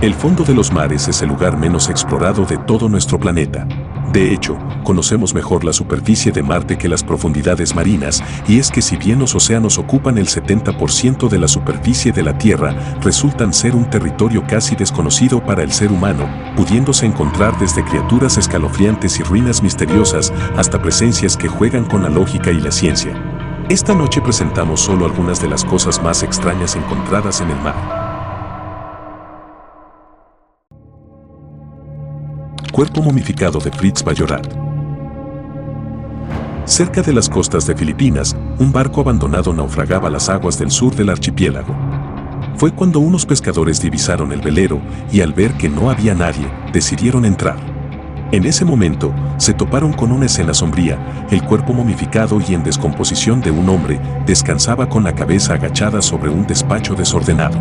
El fondo de los mares es el lugar menos explorado de todo nuestro planeta. De hecho, conocemos mejor la superficie de Marte que las profundidades marinas, y es que si bien los océanos ocupan el 70% de la superficie de la Tierra, resultan ser un territorio casi desconocido para el ser humano, pudiéndose encontrar desde criaturas escalofriantes y ruinas misteriosas hasta presencias que juegan con la lógica y la ciencia. Esta noche presentamos solo algunas de las cosas más extrañas encontradas en el mar. Cuerpo momificado de Fritz Bajorat. Cerca de las costas de Filipinas, un barco abandonado naufragaba las aguas del sur del archipiélago. Fue cuando unos pescadores divisaron el velero y al ver que no había nadie, decidieron entrar. En ese momento, se toparon con una escena sombría. El cuerpo momificado y en descomposición de un hombre descansaba con la cabeza agachada sobre un despacho desordenado.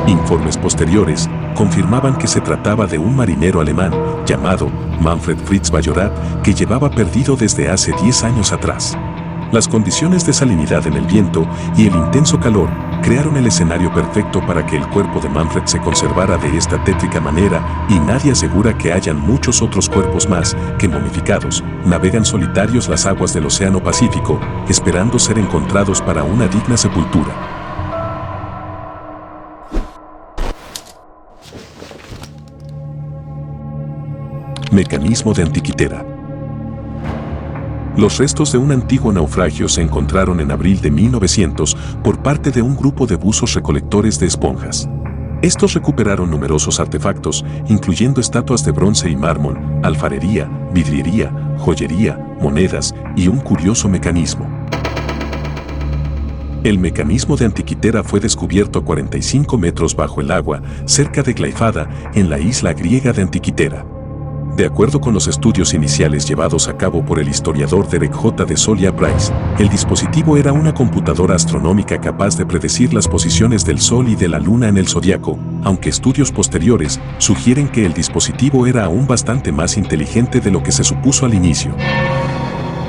Informes posteriores confirmaban que se trataba de un marinero alemán llamado Manfred Fritz Bajorat, que llevaba perdido desde hace 10 años atrás. Las condiciones de salinidad en el viento y el intenso calor crearon el escenario perfecto para que el cuerpo de Manfred se conservara de esta tétrica manera, y nadie asegura que hayan muchos otros cuerpos más que momificados navegan solitarios las aguas del Océano Pacífico, esperando ser encontrados para una digna sepultura. Mecanismo de Antiquitera. Los restos de un antiguo naufragio se encontraron en abril de 1900 por parte de un grupo de buzos recolectores de esponjas. Estos recuperaron numerosos artefactos, incluyendo estatuas de bronce y mármol, alfarería, vidriería, joyería, monedas y un curioso mecanismo. El mecanismo de Antiquitera fue descubierto a 45 metros bajo el agua, cerca de Glyfada, en la isla griega de Antiquitera. De acuerdo con los estudios iniciales llevados a cabo por el historiador Derek J. de Solia Price, el dispositivo era una computadora astronómica capaz de predecir las posiciones del Sol y de la Luna en el zodiaco, aunque estudios posteriores sugieren que el dispositivo era aún bastante más inteligente de lo que se supuso al inicio.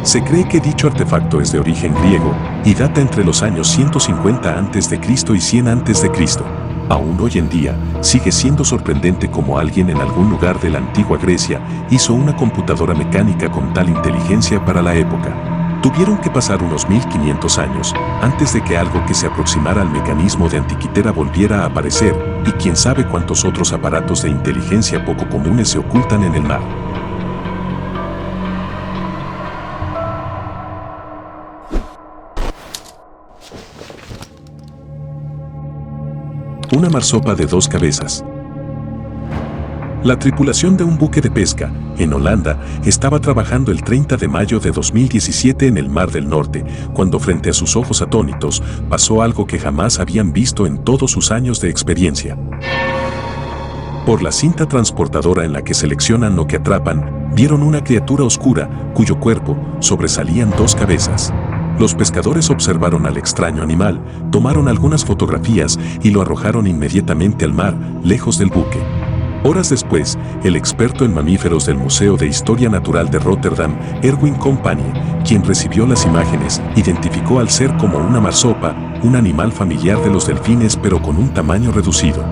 Se cree que dicho artefacto es de origen griego y data entre los años 150 a.C. y 100 a.C. Aún hoy en día, sigue siendo sorprendente cómo alguien en algún lugar de la antigua Grecia hizo una computadora mecánica con tal inteligencia para la época. Tuvieron que pasar unos 1500 años antes de que algo que se aproximara al mecanismo de Antiquitera volviera a aparecer, y quién sabe cuántos otros aparatos de inteligencia poco comunes se ocultan en el mar. Una marsopa de 2 cabezas. La tripulación de un buque de pesca, en Holanda, estaba trabajando el 30 de mayo de 2017 en el Mar del Norte, cuando frente a sus ojos atónitos, pasó algo que jamás habían visto en todos sus años de experiencia. Por la cinta transportadora en la que seleccionan lo que atrapan, vieron una criatura oscura, cuyo cuerpo sobresalían 2 cabezas. Los pescadores observaron al extraño animal, tomaron algunas fotografías y lo arrojaron inmediatamente al mar, lejos del buque. Horas después, el experto en mamíferos del Museo de Historia Natural de Rotterdam, Erwin Company, quien recibió las imágenes, identificó al ser como una marsopa, un animal familiar de los delfines pero con un tamaño reducido.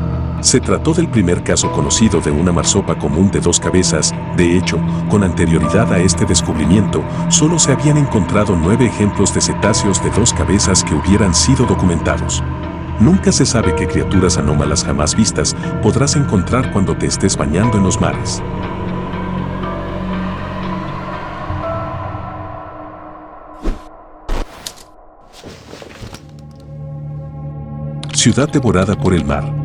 Se trató del primer caso conocido de una marsopa común de 2 cabezas. De hecho, con anterioridad a este descubrimiento, solo se habían encontrado 9 ejemplos de cetáceos de 2 cabezas que hubieran sido documentados. Nunca se sabe qué criaturas anómalas jamás vistas podrás encontrar cuando te estés bañando en los mares. Ciudad devorada por el mar.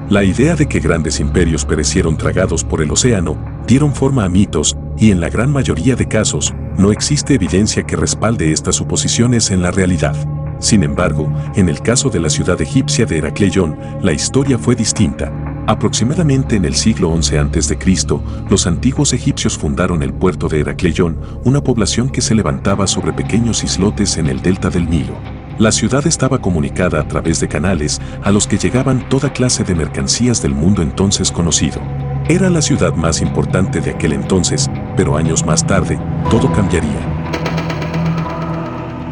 La idea de que grandes imperios perecieron tragados por el océano dieron forma a mitos, y en la gran mayoría de casos, no existe evidencia que respalde estas suposiciones en la realidad. Sin embargo, en el caso de la ciudad egipcia de Heracleion, la historia fue distinta. Aproximadamente en el siglo XI a.C., los antiguos egipcios fundaron el puerto de Heracleion, una población que se levantaba sobre pequeños islotes en el delta del Nilo. La ciudad estaba comunicada a través de canales a los que llegaban toda clase de mercancías del mundo entonces conocido. Era la ciudad más importante de aquel entonces, pero años más tarde, todo cambiaría.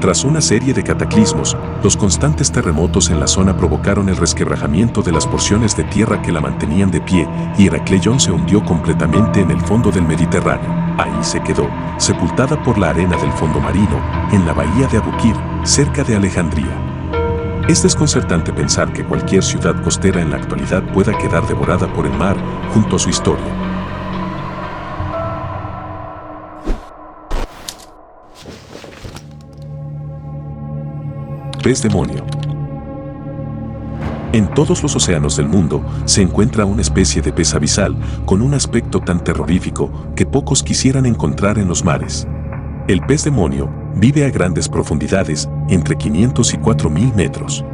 Tras una serie de cataclismos, los constantes terremotos en la zona provocaron el resquebrajamiento de las porciones de tierra que la mantenían de pie y Heracleion se hundió completamente en el fondo del Mediterráneo. Ahí se quedó, sepultada por la arena del fondo marino, en la bahía de Abukir, cerca de Alejandría. Es desconcertante pensar que cualquier ciudad costera en la actualidad pueda quedar devorada por el mar junto a su historia. Pez demonio. En todos los océanos del mundo se encuentra una especie de pez abisal con un aspecto tan terrorífico que pocos quisieran encontrar en los mares. El pez demonio vive a grandes profundidades, entre 500 y 4000 metros.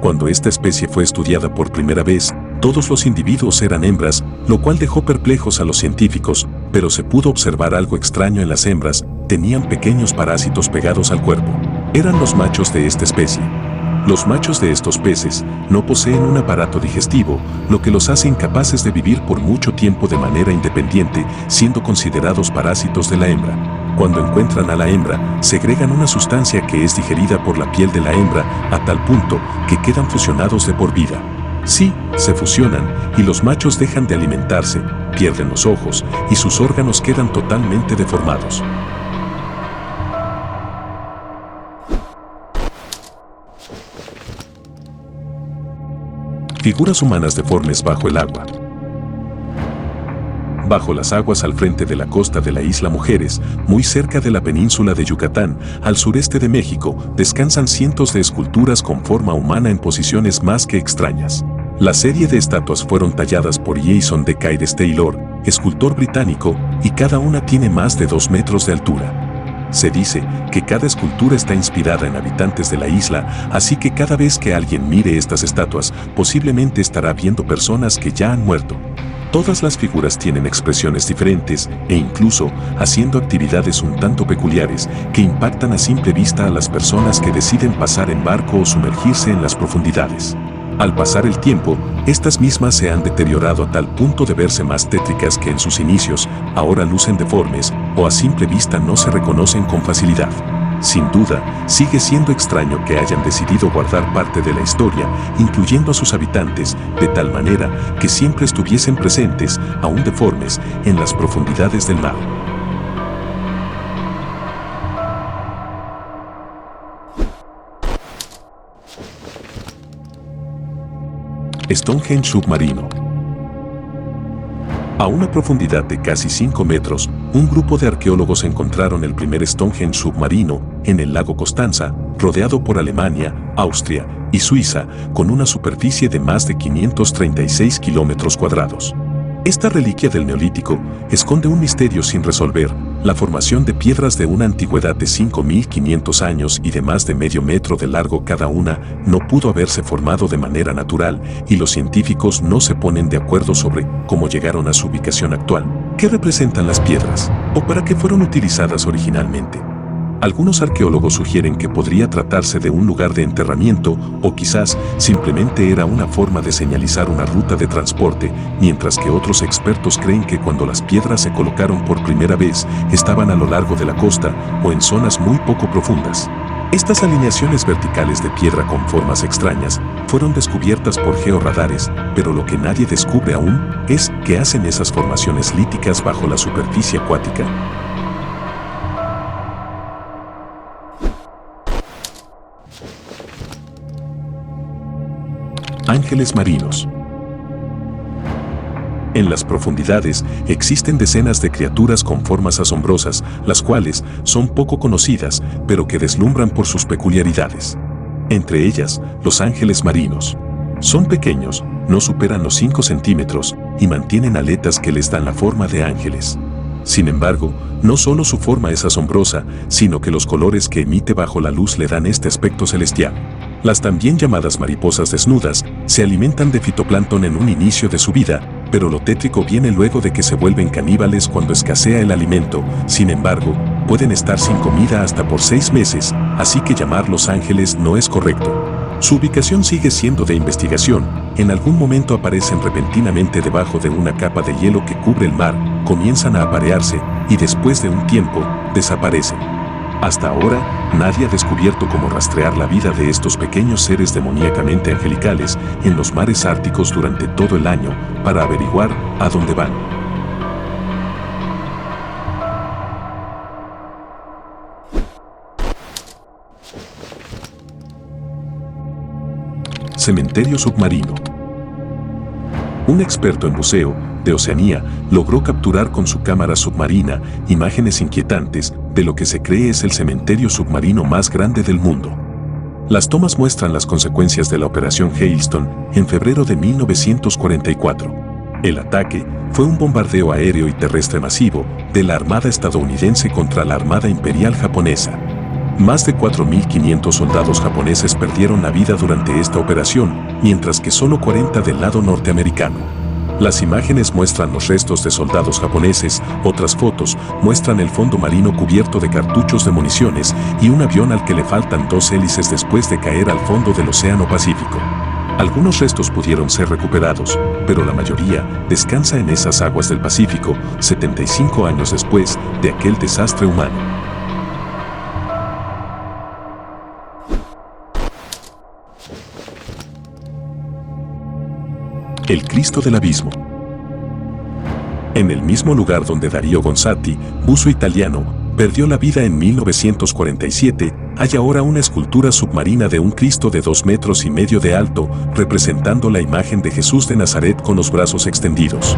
Cuando esta especie fue estudiada por primera vez, todos los individuos eran hembras, lo cual dejó perplejos a los científicos, pero se pudo observar algo extraño en las hembras, tenían pequeños parásitos pegados al cuerpo. Eran los machos de esta especie. Los machos de estos peces no poseen un aparato digestivo, lo que los hace incapaces de vivir por mucho tiempo de manera independiente, siendo considerados parásitos de la hembra. Cuando encuentran a la hembra, segregan una sustancia que es digerida por la piel de la hembra a tal punto que quedan fusionados de por vida. Sí, se fusionan y los machos dejan de alimentarse, pierden los ojos y sus órganos quedan totalmente deformados. Figuras humanas deformes bajo el agua. Bajo las aguas al frente de la costa de la isla Mujeres, muy cerca de la península de Yucatán, al sureste de México, descansan cientos de esculturas con forma humana en posiciones más que extrañas. La serie de estatuas fueron talladas por Jason de Caires Taylor, escultor británico, y cada una tiene más de 2 metros de altura. Se dice que cada escultura está inspirada en habitantes de la isla, así que cada vez que alguien mire estas estatuas, posiblemente estará viendo personas que ya han muerto. Todas las figuras tienen expresiones diferentes e incluso haciendo actividades un tanto peculiares que impactan a simple vista a las personas que deciden pasar en barco o sumergirse en las profundidades. Al pasar el tiempo, estas mismas se han deteriorado a tal punto de verse más tétricas que en sus inicios, ahora lucen deformes o a simple vista no se reconocen con facilidad. Sin duda, sigue siendo extraño que hayan decidido guardar parte de la historia, incluyendo a sus habitantes, de tal manera que siempre estuviesen presentes, aún deformes, en las profundidades del mar. Stonehenge submarino. A una profundidad de casi 5 metros, un grupo de arqueólogos encontraron el primer Stonehenge submarino en el lago Constanza, rodeado por Alemania, Austria y Suiza, con una superficie de más de 536 kilómetros cuadrados. Esta reliquia del Neolítico esconde un misterio sin resolver, la formación de piedras de una antigüedad de 5.500 años y de más de medio metro de largo cada una no pudo haberse formado de manera natural y los científicos no se ponen de acuerdo sobre cómo llegaron a su ubicación actual. ¿Qué representan las piedras? ¿O para qué fueron utilizadas originalmente? Algunos arqueólogos sugieren que podría tratarse de un lugar de enterramiento o quizás simplemente era una forma de señalizar una ruta de transporte, mientras que otros expertos creen que cuando las piedras se colocaron por primera vez estaban a lo largo de la costa o en zonas muy poco profundas. Estas alineaciones verticales de piedra con formas extrañas fueron descubiertas por georradares, pero lo que nadie descubre aún es qué hacen esas formaciones líticas bajo la superficie acuática. Ángeles marinos. En las profundidades existen decenas de criaturas con formas asombrosas, las cuales son poco conocidas, pero que deslumbran por sus peculiaridades. Entre ellas, los ángeles marinos. Son pequeños, no superan los 5 centímetros, y mantienen aletas que les dan la forma de ángeles. Sin embargo, no solo su forma es asombrosa, sino que los colores que emite bajo la luz le dan este aspecto celestial. Las también llamadas mariposas desnudas se alimentan de fitoplancton en un inicio de su vida, pero lo tétrico viene luego de que se vuelven caníbales cuando escasea el alimento. Sin embargo, pueden estar sin comida hasta por 6 meses, así que llamarlos ángeles no es correcto. Su ubicación sigue siendo de investigación. En algún momento aparecen repentinamente debajo de una capa de hielo que cubre el mar, comienzan a aparearse y después de un tiempo, desaparecen. Hasta ahora, nadie ha descubierto cómo rastrear la vida de estos pequeños seres demoníacamente angelicales en los mares árticos durante todo el año para averiguar a dónde van. Cementerio submarino. Un experto en buceo de Oceanía logró capturar con su cámara submarina imágenes inquietantes de lo que se cree es el cementerio submarino más grande del mundo. Las tomas muestran las consecuencias de la Operación Hailstone en febrero de 1944. El ataque fue un bombardeo aéreo y terrestre masivo de la Armada estadounidense contra la Armada Imperial japonesa. Más de 4.500 soldados japoneses perdieron la vida durante esta operación, mientras que solo 40 del lado norteamericano. Las imágenes muestran los restos de soldados japoneses, otras fotos muestran el fondo marino cubierto de cartuchos de municiones y un avión al que le faltan 2 hélices después de caer al fondo del Océano Pacífico. Algunos restos pudieron ser recuperados, pero la mayoría descansa en esas aguas del Pacífico 75 años después de aquel desastre humano. El Cristo del Abismo. En el mismo lugar donde Dario Gonzatti, buzo italiano, perdió la vida en 1947, hay ahora una escultura submarina de un Cristo de 2,5 metros de alto, representando la imagen de Jesús de Nazaret con los brazos extendidos.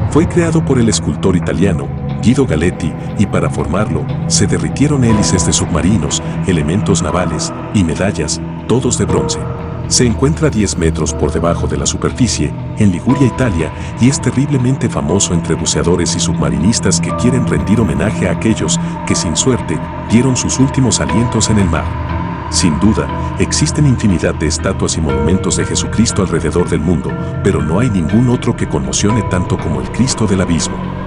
Fue creado por el escultor italiano Guido Galetti y para formarlo se derritieron hélices de submarinos, elementos navales y medallas, todos de bronce. Se encuentra 10 metros por debajo de la superficie, en Liguria, Italia, y es terriblemente famoso entre buceadores y submarinistas que quieren rendir homenaje a aquellos que sin suerte dieron sus últimos alientos en el mar. Sin duda, existen infinidad de estatuas y monumentos de Jesucristo alrededor del mundo, pero no hay ningún otro que conmocione tanto como el Cristo del Abismo.